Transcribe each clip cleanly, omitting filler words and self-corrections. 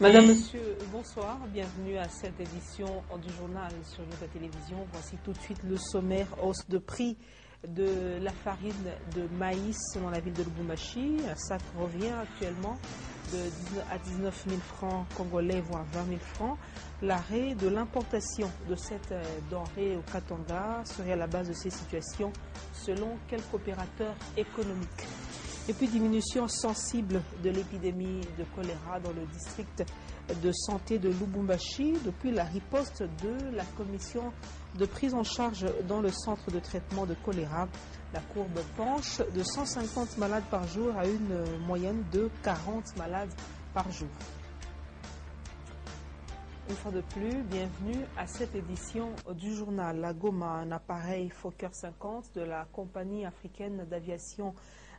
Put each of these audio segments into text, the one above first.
Madame, Monsieur, bonsoir. Bienvenue à cette édition du journal sur notre télévision. Voici tout de suite le sommaire. Hausse de prix de la farine de maïs dans la ville de Lubumbashi. Un sac revient actuellement à 19 000 francs congolais, voire 20 000 francs. L'arrêt de l'importation de cette denrée au Katanga serait à la base de ces situations, selon quelques opérateurs économiques. Et puis diminution sensible de l'épidémie de choléra dans le district de santé de Lubumbashi depuis la riposte de la commission de prise en charge dans le centre de traitement de choléra. La courbe penche de 150 malades par jour à une moyenne de 40 malades par jour. Une fois de plus, bienvenue à cette édition du journal. La Goma, un appareil Fokker 50 de la compagnie africaine d'aviation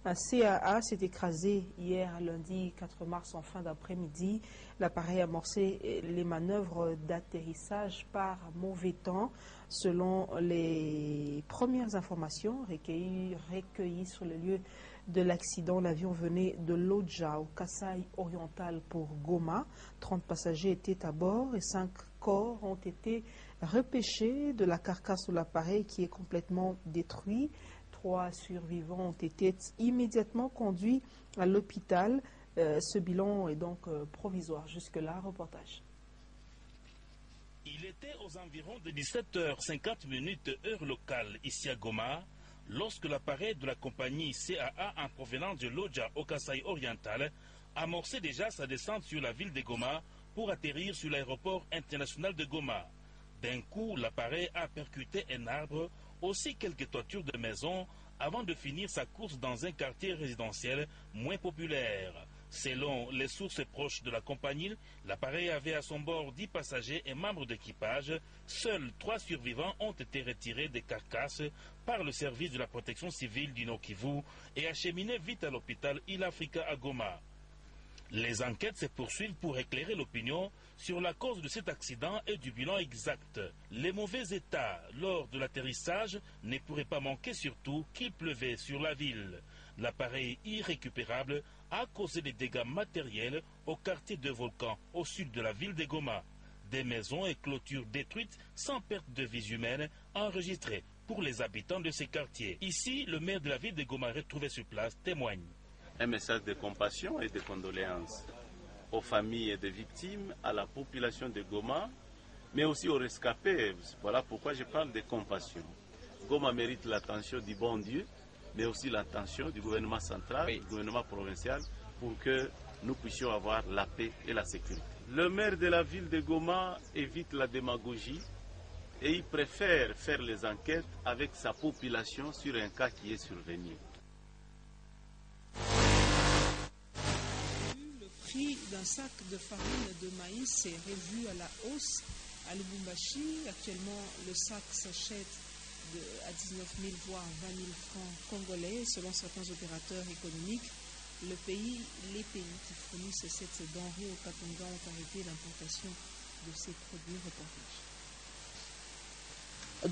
CAA s'est écrasé hier lundi 4 mars en fin d'après-midi. L'appareil a amorcé les manœuvres d'atterrissage par mauvais temps. Selon les premières informations recueillies sur le lieu de l'accident, l'avion venait de Lodja au Kasaï oriental pour Goma. 30 passagers étaient à bord et 5 corps ont été repêchés de la carcasse de l'appareil qui est complètement détruit. 3 survivants ont été immédiatement conduits à l'hôpital. Ce bilan est donc provisoire. Jusque-là, reportage. Il était aux environs de 17h50 heure locale ici à Goma, lorsque l'appareil de la compagnie CAA en provenance de Lodja au Kasaï oriental amorçait déjà sa descente sur la ville de Goma pour atterrir sur l'aéroport international de Goma. D'un coup, l'appareil a percuté un arbre, aussi quelques toitures de maisons, avant de finir sa course dans un quartier résidentiel moins populaire. Selon les sources proches de la compagnie, l'appareil avait à son bord 10 passagers et membres d'équipage. Seuls 3 survivants ont été retirés des carcasses par le service de la protection civile du Nord Kivu et acheminés vite à l'hôpital Il Africa à Goma. Les enquêtes se poursuivent pour éclairer l'opinion sur la cause de cet accident et du bilan exact. Les mauvais états lors de l'atterrissage ne pourraient pas manquer, surtout qu'il pleuvait sur la ville. L'appareil irrécupérable a causé des dégâts matériels au quartier de Volcan, au sud de la ville de Goma. Des maisons et clôtures détruites sans perte de vies humaines enregistrées pour les habitants de ces quartiers. Ici, le maire de la ville de Goma, retrouvé sur place, témoigne. Un message de compassion et de condoléances aux familles et des victimes, à la population de Goma, mais aussi aux rescapés. Voilà pourquoi je parle de compassion. Goma mérite l'attention du bon Dieu, mais aussi l'attention du gouvernement central, du gouvernement provincial, pour que nous puissions avoir la paix et la sécurité. Le maire de la ville de Goma évite la démagogie et il préfère faire les enquêtes avec sa population sur un cas qui est survenu. Le prix d'un sac de farine de maïs est revu à la hausse à Lubumbashi. Actuellement, le sac s'achète à 19 000 voire 20 000 francs congolais. Selon certains opérateurs économiques, les pays qui fournissent cette denrée au Katanga ont arrêté l'importation de ces produits. Reportage.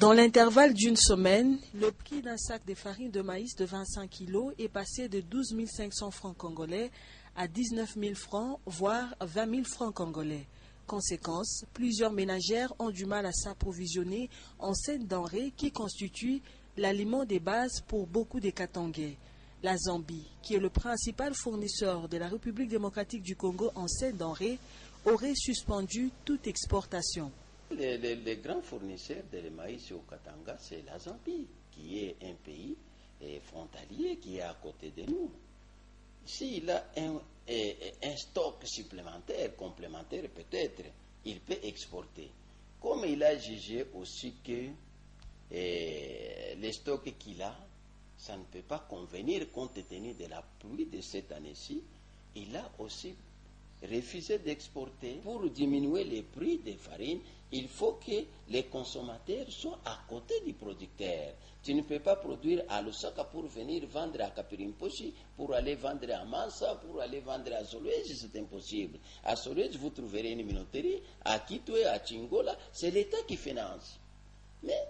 Dans l'intervalle d'une semaine, le prix d'un sac de farine de maïs de 25 kg est passé de 12 500 francs congolais à 19 000 francs, voire 20 000 francs congolais. Conséquence, plusieurs ménagères ont du mal à s'approvisionner en cette denrée qui constitue l'aliment de base pour beaucoup de Katangais. La Zambie, qui est le principal fournisseur de la République démocratique du Congo en cette denrée, aurait suspendu toute exportation. Les grands fournisseurs de maïs au Katanga, c'est la Zambie, qui est un pays frontalier qui est à côté de nous. S'il a un stock supplémentaire, complémentaire peut-être, il peut exporter. Comme il a jugé aussi que les stocks qu'il a, ça ne peut pas convenir compte tenu de la pluie de cette année-ci, il a aussi refusé d'exporter. Pour diminuer les prix des farines, il faut que les consommateurs soient à côté du producteur. Tu ne peux pas produire à Lusaka pour venir vendre à Kapirimposhi, pour aller vendre à Mansa, pour aller vendre à Solwezi, c'est impossible. À Solwezi, vous trouverez une minoterie, à Kitwe, à Chingola, c'est l'État qui finance. Mais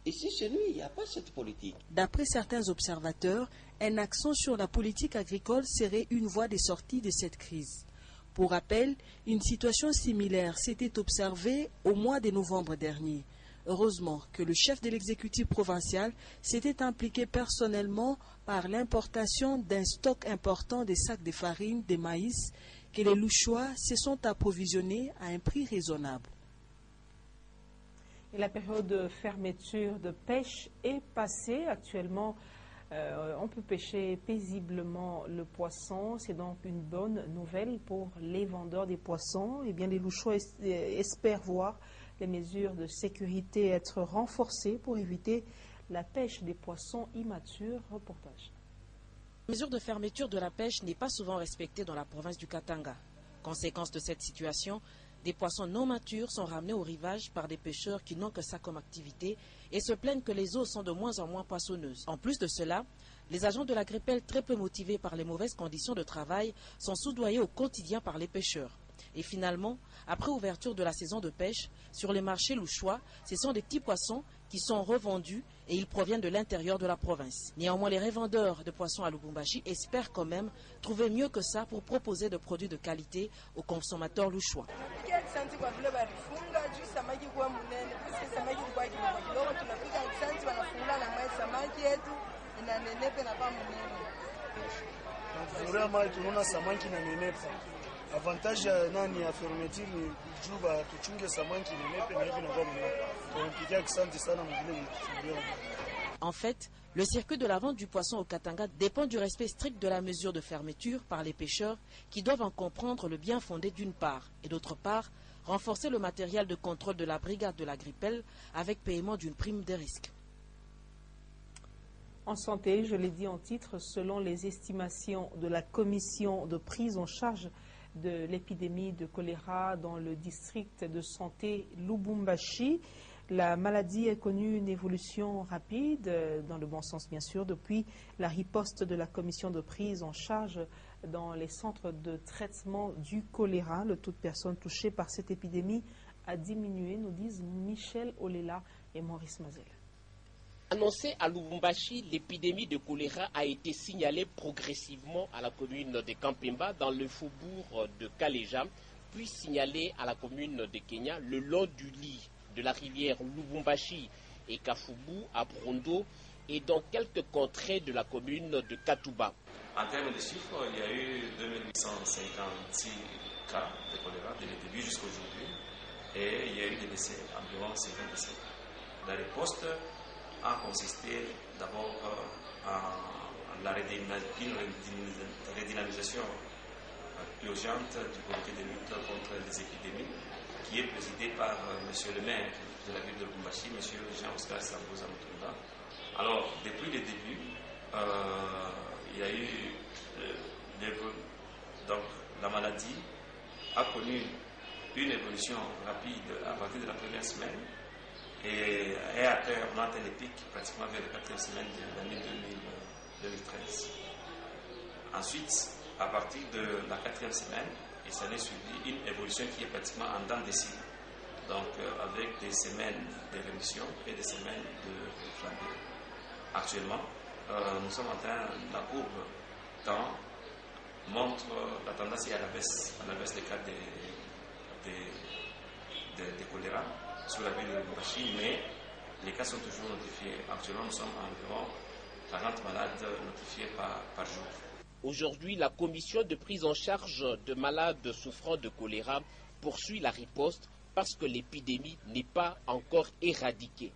ici, chez nous, il n'y a pas cette politique. D'après certains observateurs, un accent sur la politique agricole serait une voie de sortie de cette crise. Pour rappel, une situation similaire s'était observée au mois de novembre dernier. Heureusement que le chef de l'exécutif provincial s'était impliqué personnellement par l'importation d'un stock important de sacs de farine de maïs que les Louchois se sont approvisionnés à un prix raisonnable. Et la période de fermeture de pêche est passée. Actuellement, on peut pêcher paisiblement le poisson. C'est donc une bonne nouvelle pour les vendeurs des poissons. Eh bien, les Louchois espèrent voir les mesures de sécurité être renforcées pour éviter la pêche des poissons immatures. Reportage. La mesure de fermeture de la pêche n'est pas souvent respectée dans la province du Katanga. Conséquence de cette situation, des poissons non matures sont ramenés au rivage par des pêcheurs qui n'ont que ça comme activité et se plaignent que les eaux sont de moins en moins poissonneuses. En plus de cela, les agents de l'Agripel, très peu motivés par les mauvaises conditions de travail, sont soudoyés au quotidien par les pêcheurs. Et finalement, après ouverture de la saison de pêche, sur les marchés louchois, ce sont des petits poissons qui sont revendus et ils proviennent de l'intérieur de la province. Néanmoins, les revendeurs de poissons à Lubumbashi espèrent quand même trouver mieux que ça pour proposer des produits de qualité aux consommateurs louchois. Avantage nani ya fermeture ni juba tuchunge samaki nenepe na hivi na kwa mwenyewe. Tunampigia asante sana mwingine. En fait, le circuit de la vente du poisson au Katanga dépend du respect strict de la mesure de fermeture par les pêcheurs qui doivent en comprendre le bien fondé d'une part et d'autre part renforcer le matériel de contrôle de la brigade de l'Agripel avec paiement d'une prime de risque. En santé, je l'ai dit en titre, selon les estimations de la commission de prise en charge de l'épidémie de choléra dans le district de santé Lubumbashi, la maladie a connu une évolution rapide, dans le bon sens bien sûr, depuis la riposte de la commission de prise en charge dans les centres de traitement du choléra. Le taux de personnes touchées par cette épidémie a diminué, nous disent Michel Olela et Maurice Mazel. Annoncée à Lubumbashi, l'épidémie de choléra a été signalée progressivement à la commune de Kampemba dans le faubourg de Kaleja, puis signalée à la commune de Kenya le long du lit de la rivière Lubumbashi et Kafubu à Brondo et dans quelques contrées de la commune de Katuba. En termes de chiffres, il y a eu 2856 cas de choléra dès le début jusqu'à aujourd'hui et il y a eu des décès, environ 50 décès. La riposte a consisté d'abord à la redynamisation urgente du comité de lutte contre les épidémies qui est présidé par monsieur le maire de la ville de Lubumbashi, monsieur Jean-Oscar Sambuza Mutunda. Alors, depuis le début, il y a eu donc la maladie a connu une évolution rapide à partir de la première semaine. Et après, on a atteint les pics pratiquement vers la 4e semaine de l'année 2013. Ensuite, à partir de la 4e semaine, il s'en est suivi une évolution qui est pratiquement en dents de scie. Donc, avec des semaines de rémission et des semaines de flambée. Actuellement, nous sommes en train, la courbe temps montre la tendance est à la baisse des cas de choléra sur la ville de Lubumbashi, mais les cas sont toujours notifiés. Actuellement, nous sommes à environ 40 malades notifiés par jour. Aujourd'hui, la commission de prise en charge de malades souffrant de choléra poursuit la riposte parce que l'épidémie n'est pas encore éradiquée.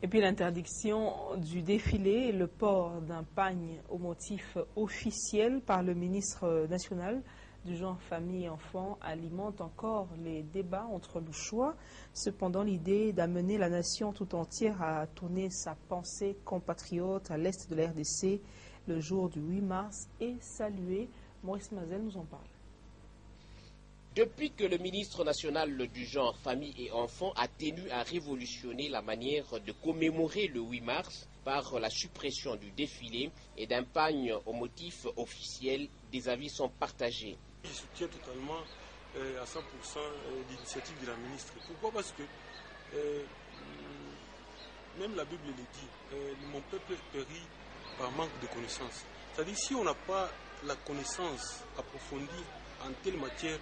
Et puis l'interdiction du défilé et le port d'un pagne au motif officiel par le ministre national du genre famille et enfants alimente encore les débats entre Louchois. Cependant, l'idée d'amener la nation tout entière à tourner sa pensée compatriote à l'est de la RDC le jour du 8 mars est saluée. Maurice Mazel nous en parle. Depuis que le ministre national du genre famille et enfants a tenu à révolutionner la manière de commémorer le 8 mars par la suppression du défilé et d'un pagne au motif officiel, des avis sont partagés. Je soutiens totalement à 100% l'initiative de la ministre. Pourquoi? Parce que même la Bible le dit, mon peuple périt par manque de connaissances. C'est-à-dire si on n'a pas la connaissance approfondie en telle matière,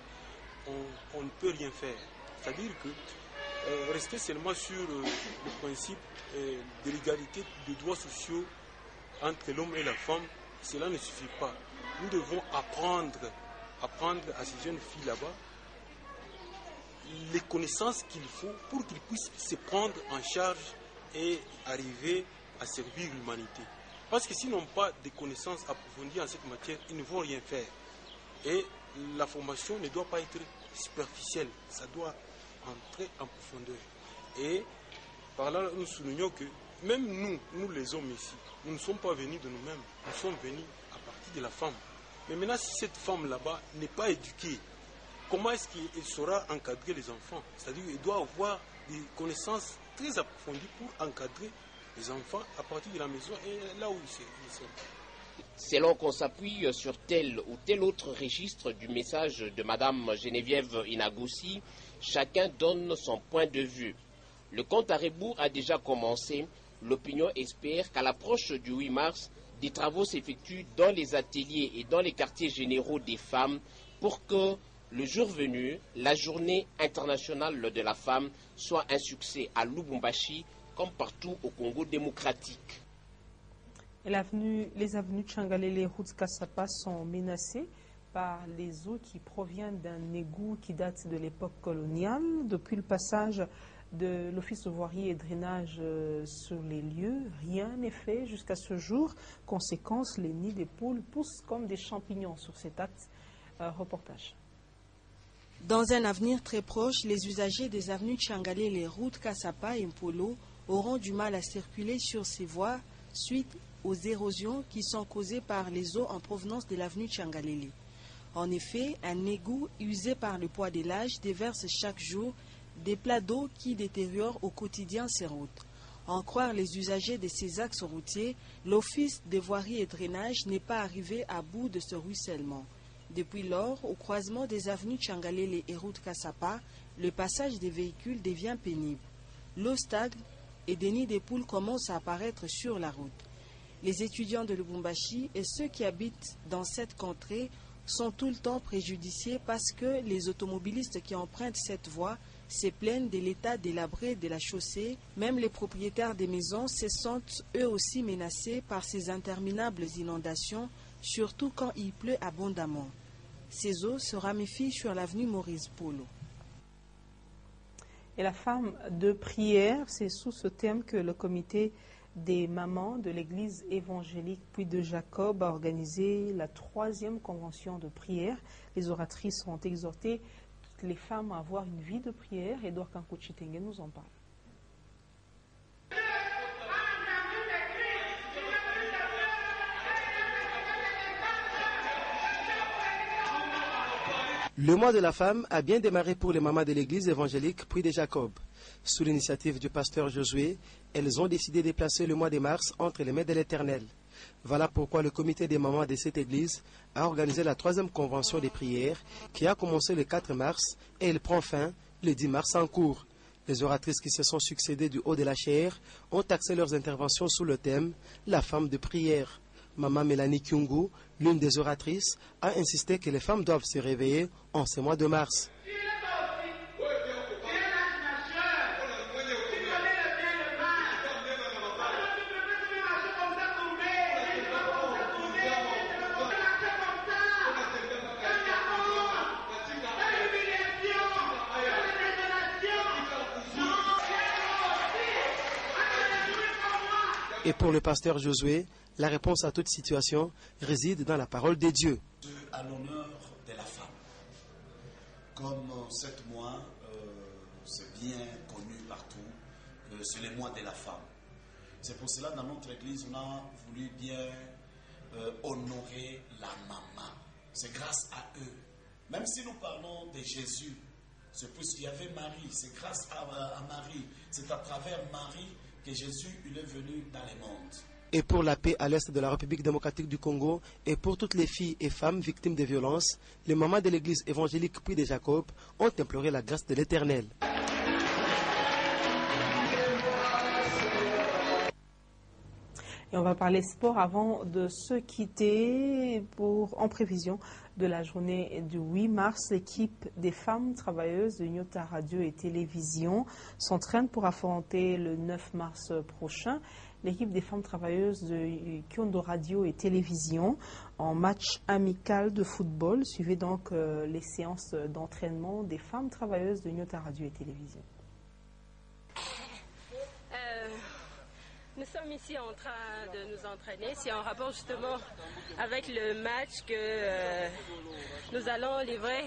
on ne peut rien faire. C'est-à-dire que rester seulement sur le principe de l'égalité des droits sociaux entre l'homme et la femme, cela ne suffit pas. Nous devons apprendre à ces jeunes filles là-bas les connaissances qu'il faut pour qu'ils puissent se prendre en charge et arriver à servir l'humanité. Parce que s'ils n'ont pas de connaissances approfondies en cette matière, ils ne vont rien faire. Et la formation ne doit pas être superficielle, ça doit entrer en profondeur. Et par là, nous soulignons que même nous les hommes ici, nous ne sommes pas venus de nous-mêmes, nous sommes venus à partir de la femme. Mais maintenant, si cette femme là-bas n'est pas éduquée, comment est-ce qu'elle saura encadrer les enfants? C'est-à-dire qu'elle doit avoir des connaissances très approfondies pour encadrer les enfants à partir de la maison et là où ils sont. Selon qu'on s'appuie sur tel ou tel autre registre du message de Mme Geneviève Inagoussi, chacun donne son point de vue. Le compte à rebours a déjà commencé. L'opinion espère qu'à l'approche du 8 mars, des travaux s'effectuent dans les ateliers et dans les quartiers généraux des femmes pour que le jour venu, la journée internationale de la femme soit un succès à Lubumbashi comme partout au Congo démocratique. Et les avenues Tchangalele et routes Kassapa sont menacées par les eaux qui proviennent d'un égout qui date de l'époque coloniale. Depuis le passage de l'Office de voirie et drainage sur les lieux, rien n'est fait jusqu'à ce jour. Conséquence, les nids des poules poussent comme des champignons sur cet acte. Reportage. Dans un avenir très proche, les usagers des avenues Tchangalele, les routes Kassapa et Mpolo auront du mal à circuler sur ces voies suite aux érosions qui sont causées par les eaux en provenance de l'avenue Tchangalele. En effet, un égout usé par le poids des lages déverse chaque jour des plats d'eau qui détériorent au quotidien ces routes. En croire les usagers de ces axes routiers, l'Office des voiries et drainage n'est pas arrivé à bout de ce ruissellement. Depuis lors, au croisement des avenues Tchangalele et route Kassapa, le passage des véhicules devient pénible. L'eau stagne et des nids de poules commencent à apparaître sur la route. Les étudiants de Lubumbashi et ceux qui habitent dans cette contrée sont tout le temps préjudiciés parce que les automobilistes qui empruntent cette voie se plaignent de l'état délabré de la chaussée. Même les propriétaires des maisons se sentent eux aussi menacés par ces interminables inondations, surtout quand il pleut abondamment. Ces eaux se ramifient sur l'avenue Maurice Polo. Et la femme de prière, c'est sous ce thème que le comité des mamans de l'église évangélique Puy de Jacob a organisé la 3e convention de prière. Les oratrices ont exhorté toutes les femmes à avoir une vie de prière. Edouard Kankou-Chitenge nous en parle. Le mois de la femme a bien démarré pour les mamans de l'église évangélique Puy de Jacob. Sous l'initiative du pasteur Josué, elles ont décidé de placer le mois de mars entre les mains de l'Éternel. Voilà pourquoi le comité des mamans de cette église a organisé la 3e convention des prières qui a commencé le 4 mars et elle prend fin le 10 mars en cours. Les oratrices qui se sont succédées du haut de la chaire ont axé leurs interventions sous le thème « La femme de prière ». Maman Mélanie Kyungu, l'une des oratrices, a insisté que les femmes doivent se réveiller en ce mois de mars. Et pour le pasteur Josué, la réponse à toute situation réside dans la parole de Dieu. À l'honneur de la femme. Comme 7 mois, c'est bien connu partout, c'est le mois de la femme. C'est pour cela, dans notre église, on a voulu bien honorer la maman. C'est grâce à eux. Même si nous parlons de Jésus, c'est puisqu'il y avait Marie, c'est grâce à Marie, c'est à travers Marie que Jésus il est venu dans le monde. Et pour la paix à l'est de la République démocratique du Congo et pour toutes les filles et femmes victimes de violences, les mamans de l'église évangélique Puy de Jacob ont imploré la grâce de l'Éternel. Et on va parler sport avant de se quitter en prévision de la journée du 8 mars. L'équipe des femmes travailleuses de Nyota Radio et Télévision s'entraîne pour affronter le 9 mars prochain l'équipe des femmes travailleuses de Kyondo Radio et Télévision en match amical de football. Suivez donc les séances d'entraînement des femmes travailleuses de Nyota Radio et Télévision. Nous sommes ici en train de nous entraîner. C'est en rapport justement avec le match que nous allons livrer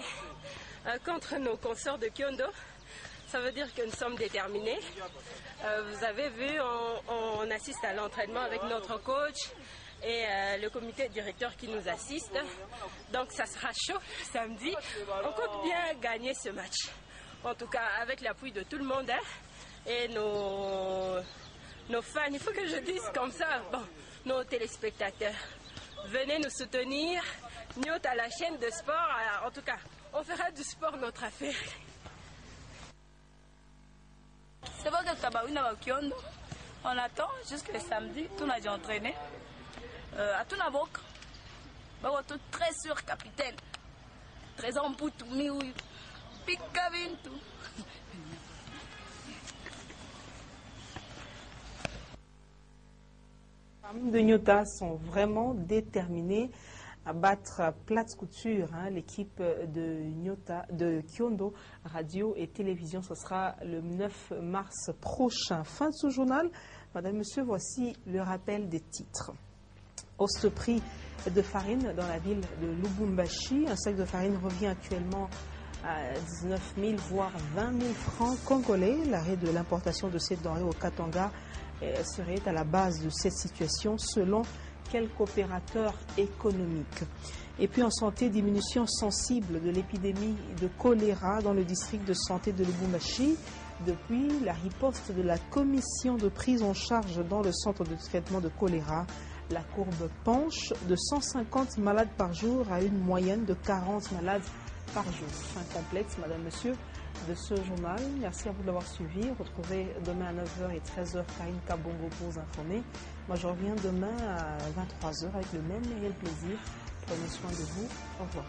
contre nos consorts de Kyondo. Ça veut dire que nous sommes déterminés. Vous avez vu, on assiste à l'entraînement avec notre coach et le comité directeur qui nous assiste. Donc ça sera chaud samedi. On compte bien gagner ce match. En tout cas avec l'appui de tout le monde et nos fans, il faut que je dise comme ça, bon, nos téléspectateurs. Venez nous soutenir. Nyota, la chaîne de sport, en tout cas, on fera du sport notre affaire. C'est vrai que Tabaouna va au Kyondo. On attend jusqu'à samedi, tout n'a déjà entraîné. À tout n'a pas. Tout très sûr, capitaine. Très en bout, tout miou. Picavin, tout. Les femmes de Nyota sont vraiment déterminées à battre à plate couture l'équipe de Kyondo Radio et Télévision. Ce sera le 9 mars prochain. Fin de ce journal. Madame, Monsieur, voici le rappel des titres. Hausse de prix de farine dans la ville de Lubumbashi. Un sac de farine revient actuellement à 19 000 voire 20 000 francs congolais. L'arrêt de l'importation de ces denrées au Katanga serait à la base de cette situation selon quelques opérateurs économiques. Et puis en santé, diminution sensible de l'épidémie de choléra dans le district de santé de Lubumbashi depuis la riposte de la commission de prise en charge dans le centre de traitement de choléra. La courbe penche de 150 malades par jour à une moyenne de 40 malades par jour. Fin complète, Madame, Monsieur, de ce journal. Merci à vous de l'avoir suivi. Retrouvez demain à 9h et 13h Karine Kabongo pour vous informer. Moi, je reviens demain à 23h avec le même et réel plaisir. Prenez soin de vous. Au revoir.